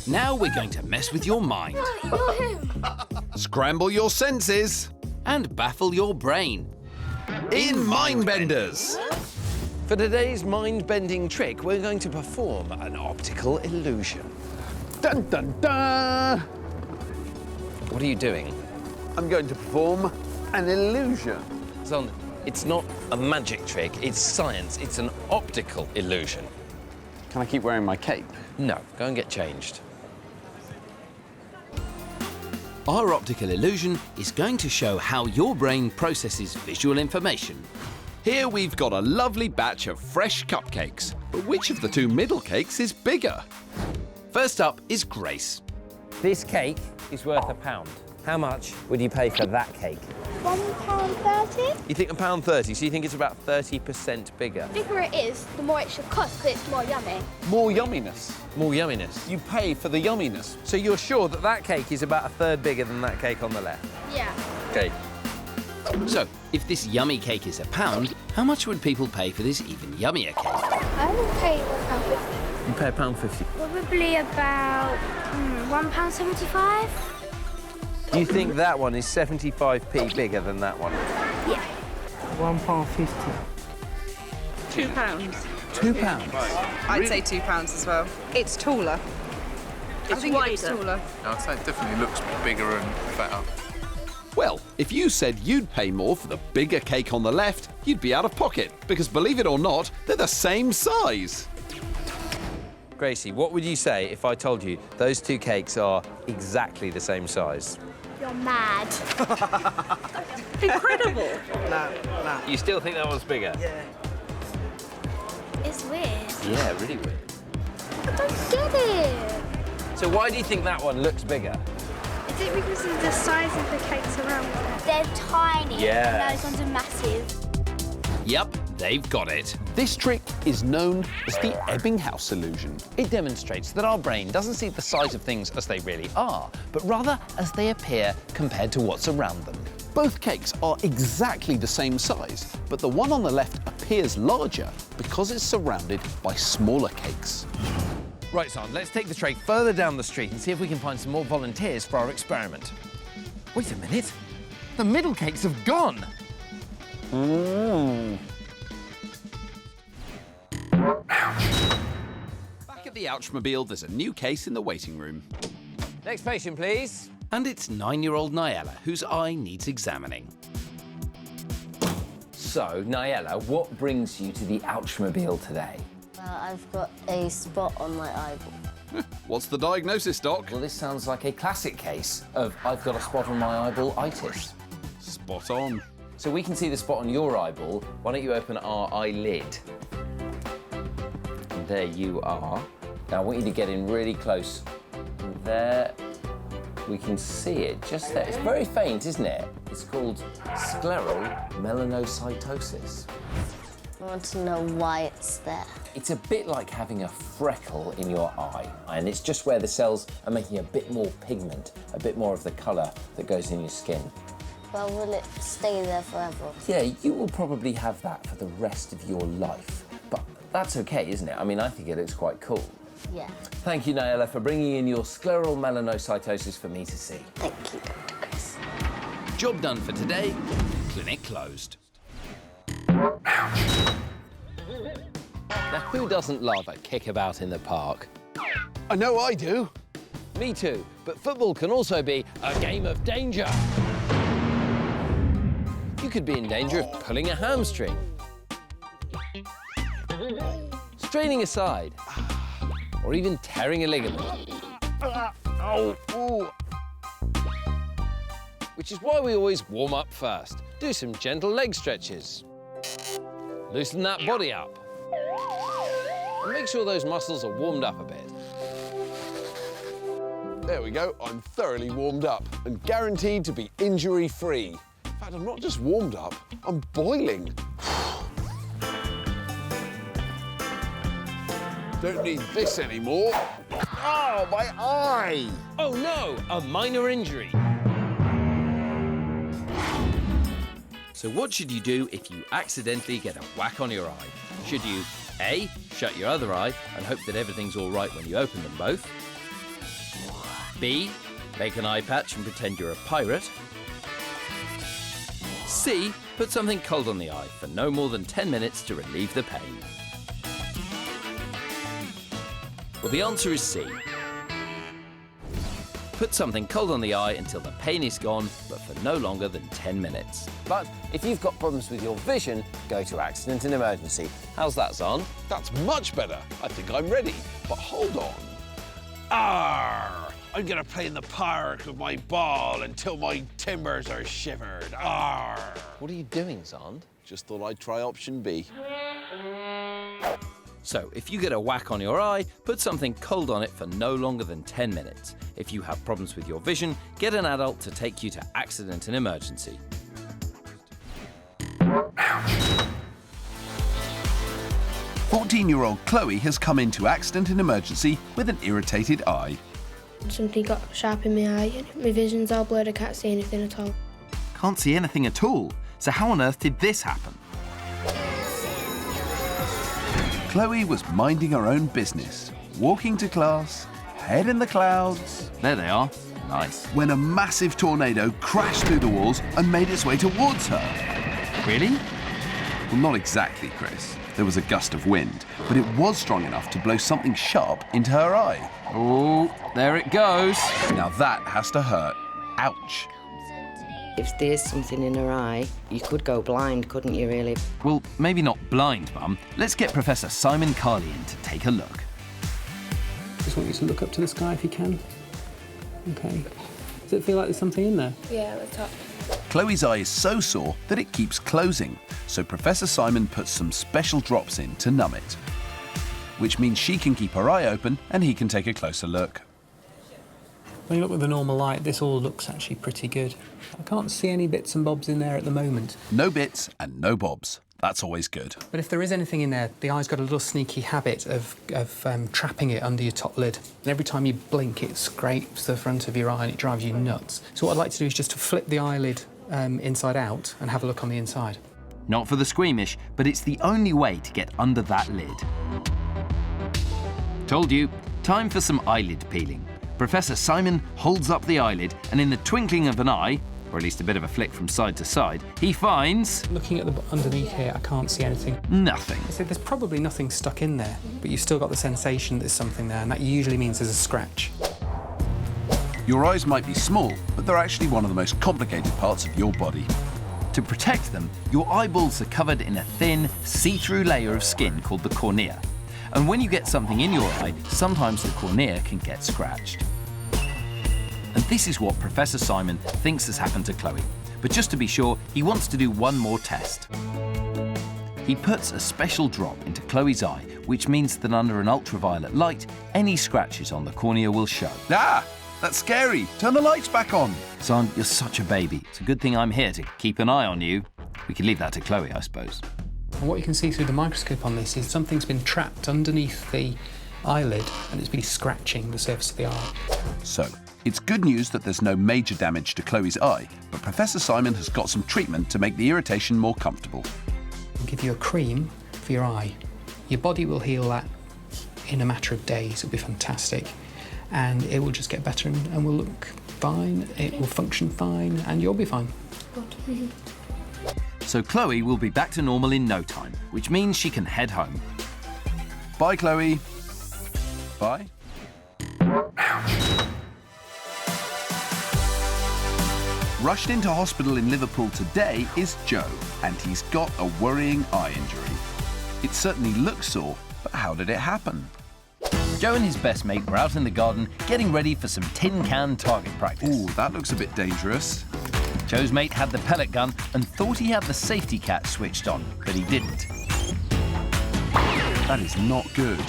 Now we're going to mess with your mind. You're him. Scramble your senses. And baffle your brain. In Mindbenders! For today's mind-bending trick, we're going to perform an optical illusion. Dun, dun, dun! What are you doing? I'm going to perform an illusion. Xand, it's not a magic trick, it's science. It's an optical illusion. Can I keep wearing my cape? No, go and get changed. Our optical illusion is going to show how your brain processes visual information. Here we've got a lovely batch of fresh cupcakes, but which of the two middle cakes is bigger? First up is Grace. This cake is worth £1. How much would you pay for that cake? £1.30. You think £1.30, so you think it's about 30% bigger? The bigger it is, the more it should cost, because it's more yummy. More yumminess. More yumminess. You pay for the yumminess. So you're sure that that cake is about a third bigger than that cake on the left? Yeah. Okay. So, if this yummy cake is £1, how much would people pay for this even yummier cake? I would pay £1.50. You pay £1.50. Probably about £1.75. Do you think that one is 75p bigger than that one? Yeah. £1.50. £2. £2? I'd say £2 as well. It's taller. I think it's taller. I'd say it definitely looks bigger and fatter. Well, if you said you'd pay more for the bigger cake on the left, you'd be out of pocket, because believe it or not, they're the same size. Gracie, what would you say if I told you those two cakes are exactly the same size? You're mad. Incredible. No. You still think that one's bigger? Yeah. It's weird. Yeah, really weird. I don't get it. So why do you think that one looks bigger? Is it because of the size of the cakes around it? They're tiny. Yeah. Those ones are massive. Yep, they've got it. This trick is known as the Ebbinghaus illusion. It demonstrates that our brain doesn't see the size of things as they really are, but rather as they appear compared to what's around them. Both cakes are exactly the same size, but the one on the left appears larger because it's surrounded by smaller cakes. Right, Xand, let's take the tray further down the street and see if we can find some more volunteers for our experiment. Wait a minute. The middle cakes have gone. Back at the Ouchmobile, there's a new case in the waiting room. Next patient, please. And it's 9-year-old Niella, whose eye needs examining. So, Niella, what brings you to the Ouchmobile today? I've got a spot on my eyeball. What's the diagnosis, Doc? Well, this sounds like a classic case of I've got a spot on my eyeball-itis. Spot on. So we can see the spot on your eyeball. Why don't you open our eyelid? And there you are. Now I want you to get in really close. And there we can see it, just there. It's very faint, isn't it? It's called scleral melanocytosis. I want to know why it's there. It's a bit like having a freckle in your eye, and it's just where the cells are making a bit more pigment, a bit more of the colour that goes in your skin. Well, will it stay there forever? Yeah, you will probably have that for the rest of your life. But that's okay, isn't it? I mean, I think it looks quite cool. Yeah. Thank you, Niella, for bringing in your scleral melanocytosis for me to see. Thank you, Dr. Chris. Job done for today. Clinic closed. Now, who doesn't love a kickabout in the park? I know I do. Me too, but football can also be a game of danger. You could be in danger of pulling a hamstring, straining a side, or even tearing a ligament. Which is why we always warm up first. Do some gentle leg stretches. Loosen that body up. And make sure those muscles are warmed up a bit. There we go. I'm thoroughly warmed up and guaranteed to be injury-free. In fact, I'm not just warmed up, I'm boiling. Don't need this anymore. Oh, my eye! Oh no, a minor injury. So what should you do if you accidentally get a whack on your eye? Should you A, shut your other eye and hope that everything's all right when you open them both? B. Make an eye patch and pretend you're a pirate. C. Put something cold on the eye for no more than 10 minutes to relieve the pain. Well, the answer is C. Put something cold on the eye until the pain is gone, but for no longer than 10 minutes. But if you've got problems with your vision, go to accident and emergency. How's that, Xand? That's much better. I think I'm ready. But hold on. Arr! I'm gonna play in the park with my ball until my timbers are shivered. Arr! What are you doing, Xand? Just thought I'd try option B. So, if you get a whack on your eye, put something cold on it for no longer than 10 minutes. If you have problems with your vision, get an adult to take you to accident and emergency. 14-year-old Chloe has come into accident and emergency with an irritated eye. Something got sharp in my eye and my vision's all blurred, I can't see anything at all. Can't see anything at all. So how on earth did this happen? Chloe was minding her own business, walking to class, head in the clouds. There they are. Nice. When a massive tornado crashed through the walls and made its way towards her. Really? Well, not exactly, Chris. There was a gust of wind, but it was strong enough to blow something sharp into her eye. Oh, there it goes. Now that has to hurt. Ouch. If there's something in her eye, you could go blind, couldn't you, really? Well, maybe not blind, Mum. Let's get Professor Simon Carley in to take a look. Just want you to look up to the sky if you can. Okay. Does it feel like there's something in there? Yeah, at the top. Chloe's eye is so sore that it keeps closing, so Professor Simon puts some special drops in to numb it, which means she can keep her eye open and he can take a closer look. When you look with the normal light, this all looks actually pretty good. I can't see any bits and bobs in there at the moment. No bits and no bobs. That's always good. But if there is anything in there, the eye's got a little sneaky habit of trapping it under your top lid. And every time you blink, it scrapes the front of your eye and it drives you nuts. So what I'd like to do is just to flip the eyelid inside out and have a look on the inside. Not for the squeamish, but it's the only way to get under that lid. Told you, time for some eyelid peeling. Professor Simon holds up the eyelid and in the twinkling of an eye, or at least a bit of a flick from side to side, he finds... Looking at the underneath here, I can't see anything. Nothing. So there's probably nothing stuck in there, but you've still got the sensation there's something there, and that usually means there's a scratch. Your eyes might be small, but they're actually one of the most complicated parts of your body. To protect them, your eyeballs are covered in a thin, see-through layer of skin called the cornea. And when you get something in your eye, sometimes the cornea can get scratched. And this is what Professor Simon thinks has happened to Chloe. But just to be sure, he wants to do one more test. He puts a special drop into Chloe's eye, which means that under an ultraviolet light, any scratches on the cornea will show. Ah! That's scary. Turn the lights back on. Son, you're such a baby. It's a good thing I'm here to keep an eye on you. We could leave that to Chloe, I suppose. And what you can see through the microscope on this is something's been trapped underneath the eyelid and it's been scratching the surface of the eye. So, it's good news that there's no major damage to Chloe's eye, but Professor Simon has got some treatment to make the irritation more comfortable. I'll give you a cream for your eye. Your body will heal that in a matter of days. It'll be fantastic. And it will just get better and will look fine, it will function fine, and you'll be fine. Good. So Chloe will be back to normal in no time, which means she can head home. Bye, Chloe. Bye. Rushed into hospital in Liverpool today is Joe, and he's got a worrying eye injury. It certainly looks sore, but how did it happen? Joe and his best mate were out in the garden getting ready for some tin can target practice. Ooh, that looks a bit dangerous. Joe's mate had the pellet gun and thought he had the safety catch switched on, but he didn't. That is not good.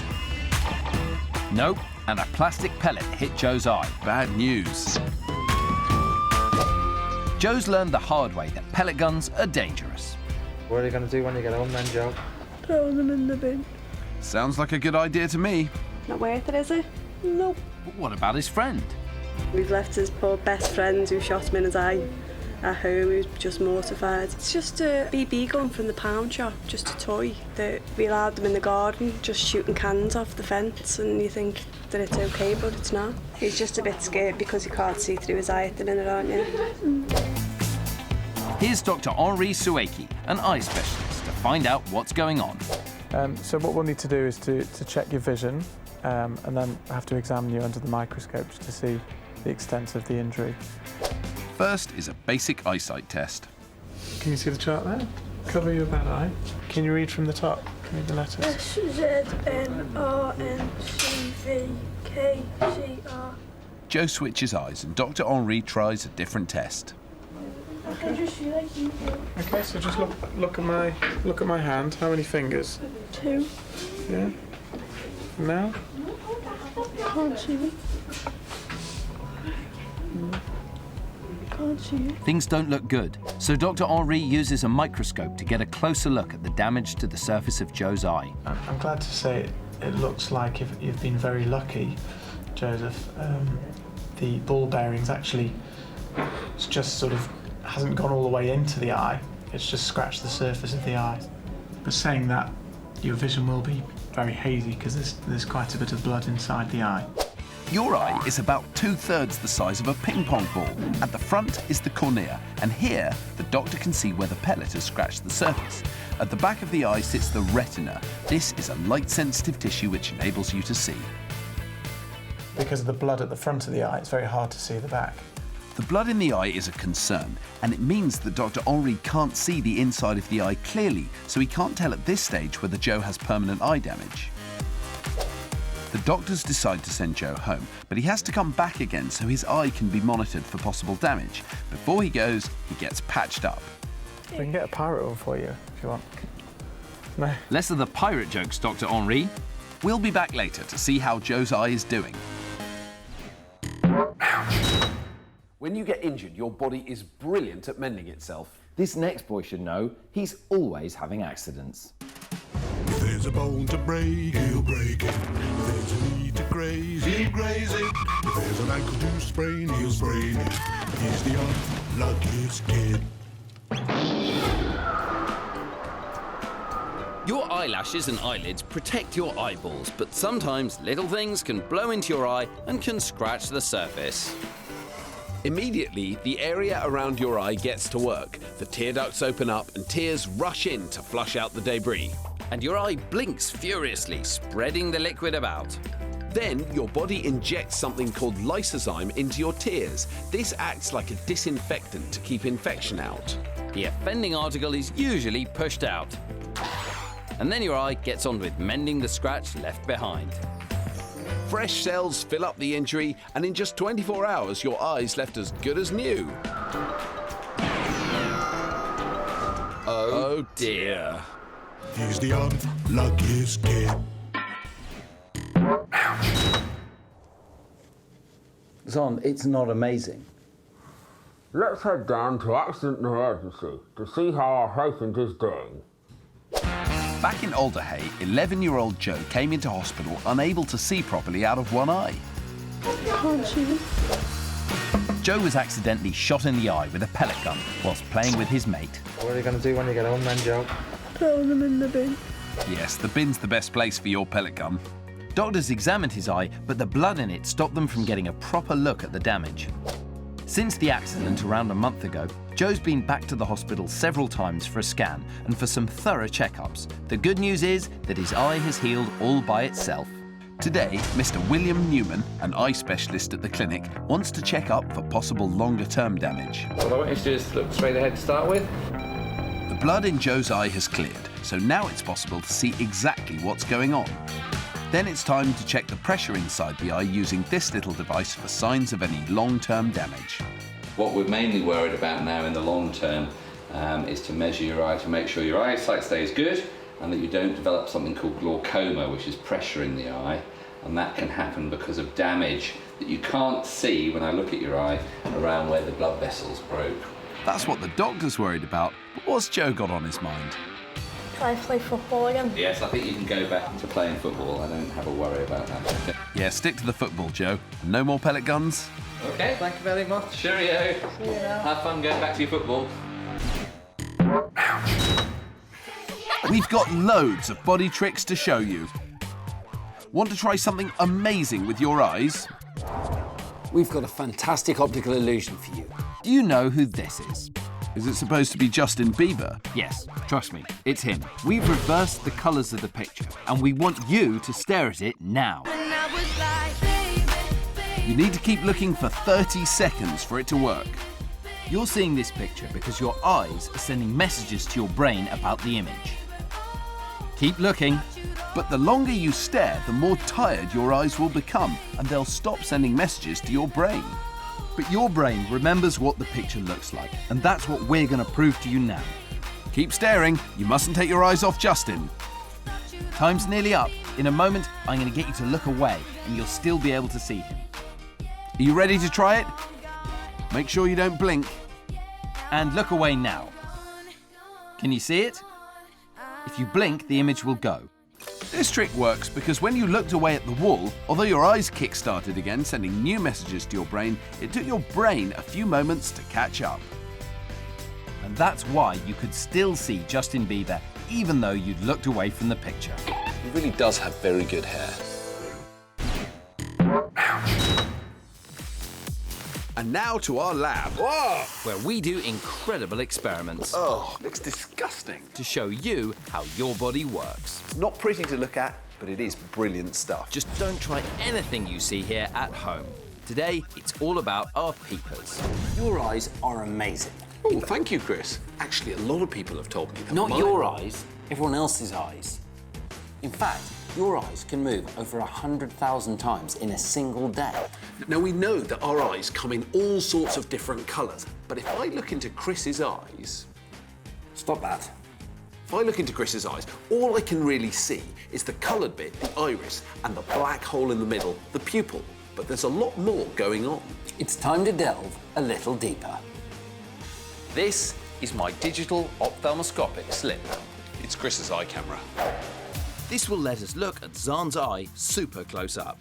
Nope, and a plastic pellet hit Joe's eye. Bad news. Joe's learned the hard way that pellet guns are dangerous. What are you going to do when you get home then, Joe? Throw them in the bin. Sounds like a good idea to me. Not worth it, is it? Nope. But what about his friend? We've left his poor best friend who shot him in his eye. at home. He was just mortified. It's just a BB gun from the pound shop, just a toy that we allowed them in the garden, just shooting cans off the fence, and you think that it's okay, but it's not. He's just a bit scared because he can't see through his eye at the minute, aren't you? Here's Dr. Henri Sueki, an eye specialist, to find out what's going on. So what we'll need to do is to check your vision, and then have to examine you under the microscope just to see the extent of the injury. First is a basic eyesight test. Can you see the chart there? Cover your bad eye. Can you read from the top? Can you read the letters? SZNRNCVKCR. Joe switches eyes and Dr. Henri tries a different test. Okay, so just look at my hand. How many fingers? 2. Yeah. Now? Can't see. Can't see. Things don't look good, so Dr. Henri uses a microscope to get a closer look at the damage to the surface of Joe's eye. I'm glad to say it looks like you've been very lucky, Joseph. The ball bearings actually, it's just sort of hasn't gone all the way into the eye. It's just scratched the surface of the eye. But saying that, your vision will be very hazy because there's quite a bit of blood inside the eye. Your eye is about 2/3 the size of a ping pong ball. At the front is the cornea, and here the doctor can see where the pellet has scratched the surface. At the back of the eye sits the retina. This is a light-sensitive tissue which enables you to see. Because of the blood at the front of the eye, it's very hard to see the back. The blood in the eye is a concern, and it means that Dr. Henri can't see the inside of the eye clearly, so he can't tell at this stage whether Joe has permanent eye damage. The doctors decide to send Joe home, but he has to come back again so his eye can be monitored for possible damage. Before he goes, he gets patched up. We can get a pirate one for you if you want. No. Less of the pirate jokes, Dr. Henri. We'll be back later to see how Joe's eye is doing. When you get injured, your body is brilliant at mending itself. This next boy should know he's always having accidents. If there's a bone to break, he'll break it. If there's a knee to graze, he'll graze it. If there's an ankle to sprain, he'll sprain it. He's the unluckiest kid. Your eyelashes and eyelids protect your eyeballs, but sometimes little things can blow into your eye and can scratch the surface. Immediately, the area around your eye gets to work. The tear ducts open up and tears rush in to flush out the debris. And your eye blinks furiously, spreading the liquid about. Then, your body injects something called lysozyme into your tears. This acts like a disinfectant to keep infection out. The offending article is usually pushed out. And then your eye gets on with mending the scratch left behind. Fresh cells fill up the injury, and in just 24 hours, your eye's left as good as new. Oh dear. He's the unluckiest kid. Xand, it's not amazing. Let's head down to Accident and Emergency to see how our patient is doing. Back in Alderhay, 11-year-old Joe came into hospital unable to see properly out of one eye. Can't see. Joe was accidentally shot in the eye with a pellet gun whilst playing with his mate. What are you going to do when you get home then, Joe? Throw them in the bin. Yes, the bin's the best place for your pellet gun. Doctors examined his eye, but the blood in it stopped them from getting a proper look at the damage. Since the accident around a month ago, Joe's been back to the hospital several times for a scan and for some thorough checkups. The good news is that his eye has healed all by itself. Today, Mr. William Newman, an eye specialist at the clinic, wants to check up for possible longer-term damage. What I want you to do is look straight ahead to start with. The blood in Joe's eye has cleared, so now it's possible to see exactly what's going on. Then it's time to check the pressure inside the eye using this little device for signs of any long-term damage. What we're mainly worried about now in the long term is to measure your eye to make sure your eyesight stays good and that you don't develop something called glaucoma, which is pressure in the eye, and that can happen because of damage that you can't see when I look at your eye around where the blood vessels broke. That's what the doctor's worried about, but what's Joe got on his mind? Can I play football again? Yes, I think you can go back to playing football. I don't have a worry about that. Yeah, stick to the football, Joe. No more pellet guns? Okay. Thank you very much. Cheerio. See you now. Have fun going back to your football. We've got loads of body tricks to show you. Want to try something amazing with your eyes? We've got a fantastic optical illusion for you. Do you know who this is? Is it supposed to be Justin Bieber? Yes, trust me, it's him. We've reversed the colours of the picture, and we want you to stare at it now. You need to keep looking for 30 seconds for it to work. You're seeing this picture because your eyes are sending messages to your brain about the image. Keep looking. But the longer you stare, the more tired your eyes will become, and they'll stop sending messages to your brain. But your brain remembers what the picture looks like, and that's what we're going to prove to you now. Keep staring. You mustn't take your eyes off Justin. Time's nearly up. In a moment, I'm going to get you to look away, and you'll still be able to see him. Are you ready to try it? Make sure you don't blink. And look away now. Can you see it? If you blink, the image will go. This trick works because when you looked away at the wall, although your eyes kick-started again, sending new messages to your brain, it took your brain a few moments to catch up. And that's why you could still see Justin Bieber even though you'd looked away from the picture. He really does have very good hair. And now to our lab. Whoa! Where we do incredible experiments. Oh, looks disgusting. To show you how your body works. It's not pretty to look at, but it is brilliant stuff. Just don't try anything you see here at home. Today, it's all about our peepers. Your eyes are amazing. Oh, thank you, Chris. Actually, a lot of people have told me that. Not your eyes, everyone else's eyes. In fact, your eyes can move over 100,000 times in a single day. Now, we know that our eyes come in all sorts of different colours, but if I look into Chris's eyes... Stop that. If I look into Chris's eyes, all I can really see is the coloured bit, the iris, and the black hole in the middle, the pupil. But there's a lot more going on. It's time to delve a little deeper. This is my digital ophthalmoscopic slip. It's Chris's eye camera. This will let us look at Xand's eye super close up.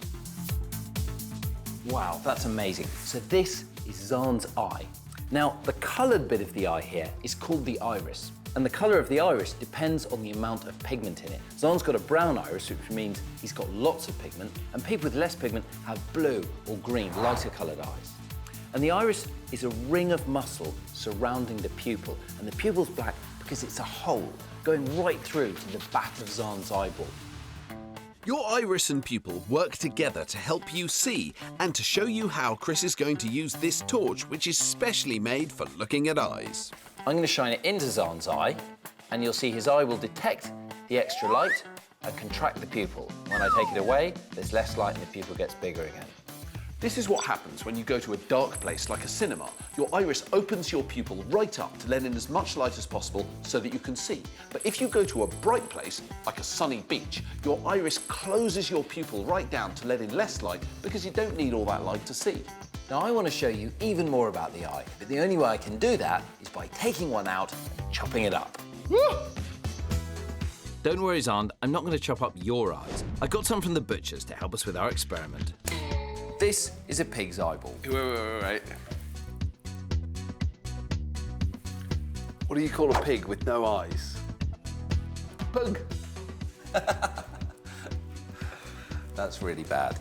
Wow, that's amazing. So this is Xand's eye. Now, the coloured bit of the eye here is called the iris. And the colour of the iris depends on the amount of pigment in it. Xand's got a brown iris, which means he's got lots of pigment, and people with less pigment have blue or green, lighter coloured eyes. And the iris is a ring of muscle surrounding the pupil, and the pupil's black because it's a hole going right through to the back of Xand's eyeball. Your iris and pupil work together to help you see and to show you how Chris is going to use this torch, which is specially made for looking at eyes. I'm going to shine it into Xand's eye, and you'll see his eye will detect the extra light and contract the pupil. When I take it away, there's less light and the pupil gets bigger again. This is what happens when you go to a dark place like a cinema. Your iris opens your pupil right up to let in as much light as possible so that you can see. But if you go to a bright place, like a sunny beach, your iris closes your pupil right down to let in less light because you don't need all that light to see. Now I want to show you even more about the eye, but the only way I can do that is by taking one out and chopping it up. Don't worry, Xand, I'm not going to chop up your eyes. I got some from the butchers to help us with our experiment. This is a pig's eyeball. Wait. What do you call a pig with no eyes? Pug. That's really bad.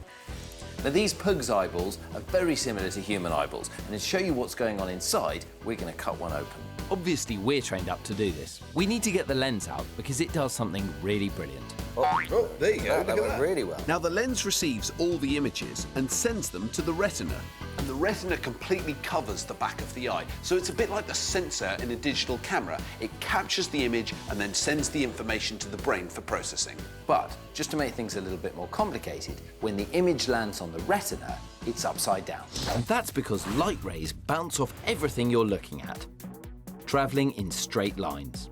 Now these pug's eyeballs are very similar to human eyeballs, and to show you what's going on inside, we're going to cut one open. Obviously, we're trained up to do this. We need to get the lens out because it does something really brilliant. Oh, there you go. That went really well. Now the lens receives all the images and sends them to the retina. And the retina completely covers the back of the eye. So it's a bit like the sensor in a digital camera. It captures the image and then sends the information to the brain for processing. But just to make things a little bit more complicated, when the image lands on the retina, it's upside down. And that's because light rays bounce off everything you're looking at, travelling in straight lines.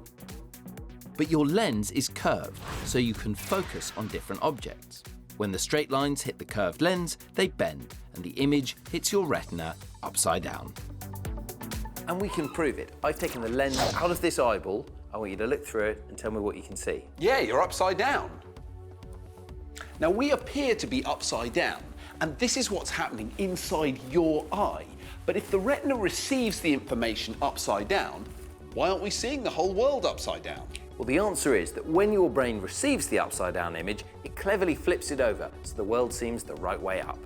But your lens is curved, so you can focus on different objects. When the straight lines hit the curved lens, they bend, and the image hits your retina upside down. And we can prove it. I've taken the lens out of this eyeball. I want you to look through it and tell me what you can see. Yeah, you're upside down. Now we appear to be upside down, And this is what's happening inside your eye. But if the retina receives the information upside down, why aren't we seeing the whole world upside down? Well, the answer is that when your brain receives the upside-down image, it cleverly flips it over so the world seems the right way up.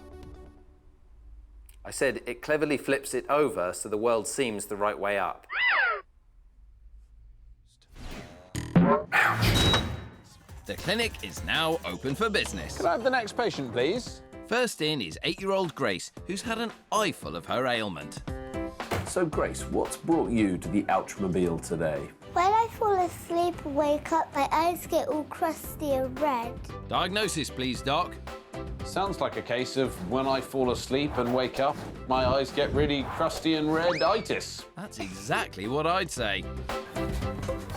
I said it cleverly flips it over so the world seems the right way up. The clinic is now open for business. Can I have the next patient, please? First in is 8-year-old Grace, who's had an eyeful of her ailment. So, Grace, what's brought you to the Ultramobile today? When I fall asleep and wake up, my eyes get all crusty and red. Diagnosis, please, Doc. Sounds like a case of when I fall asleep and wake up, my eyes get really crusty and red-itis. That's exactly what I'd say.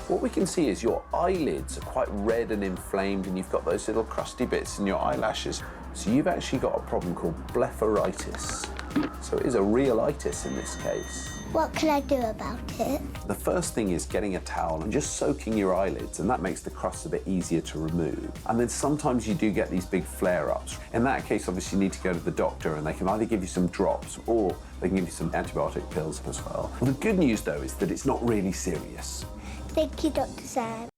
What we can see is your eyelids are quite red and inflamed, and you've got those little crusty bits in your eyelashes. So you've actually got a problem called blepharitis. So it is a real itis in this case. What can I do about it? The first thing is getting a towel and just soaking your eyelids, and that makes the crust a bit easier to remove. And then sometimes you do get these big flare-ups. In that case, obviously, you need to go to the doctor, and they can either give you some drops or they can give you some antibiotic pills as well. The good news, though, is that it's not really serious. Thank you, Dr. Sam.